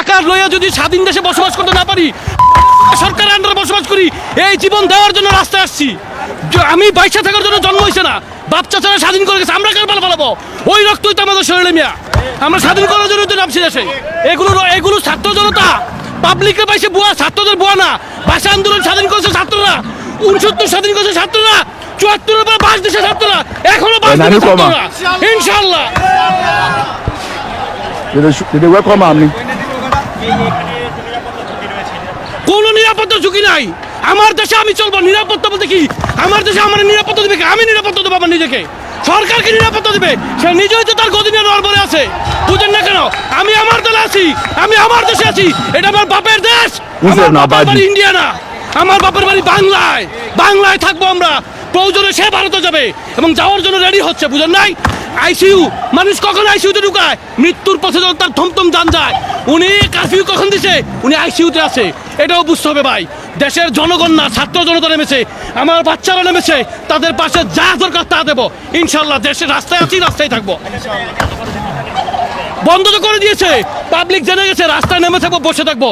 টাকা লইয়া যদি স্বাধীন দেশে বসবাস করতে না পারি, সরকারের আন্ডারে বসবাস করি, এই জীবন দেওয়ার জন্য রাস্তায় আসছি। আমি বাইশে থাকার জন্য জন্ম হয়েছে না, বাচ্চা ছাড়া স্বাধীন করে গেছে, আমরা কার পালা পালাবো? ওই রক্তই তো আমাদের শরীরে মিয়া, আমরা স্বাধীন করার জন্য তো নামছি দেশে। এগুলো ছাত্র জনতা পাবলিকের পাইছে বুয়া, ছাত্রদের বুয়া না। ভাষা আন্দোলন স্বাধীন করেছে ছাত্ররা, 69 স্বাধীন করেছে ছাত্ররা, 74 পর বাস দেশে ছাত্ররা, এখনো বাস দেশে ছাত্ররা, ইনশাআল্লাহ। কোন নিরাপত্তা ঝুঁকি নাই আমার দেশে, আমি চলবো। নিরাপত্তা বলতে কি? আমার দেশে আমার নিরাপত্তা দিবে, আমি নিরাপত্তা দেবো আমার নিজেকে। সরকারকে নিরাপত্তা দিবে, সে নিজেই তো তার গদিনে নড়বড়ে আছে, বুঝেন না কেন? আমি আমার দলে আছি, আমি আমার দেশে আছি, এটা আমার বাপের দেশ, আমার বাপের বাড়ি ইন্ডিয়া না, আমার বাপের বাড়ি বাংলায়। বাংলায় থাকবো আমরা, প্রয়োজনে সে ভারতে যাবে এবং যাওয়ার জন্য রেডি হচ্ছে, বুঝেন নাই? আইসিইউ, মানুষ কখন আইসিইউতে ঢুকায়? মৃত্যুর পথে যখন তার থমথম যান যায়। উনি কারফিউ কখন দিছে? উনি আইসিইউতে আছে, এটাও বুঝতে হবে ভাই। দেশের জনগণ না, ছাত্র জনতা নেমেছে, আমার বাচ্চারা নেমেছে, তাদের পাশে যা দরকার তা দেবো ইনশাল্লাহ। দেশের রাস্তায় আছি, রাস্তায় থাকবো। বন্ধ তো করে দিয়েছে, পাবলিক জেনে গেছে, রাস্তায় নেমে থাকবো, বসে থাকবো।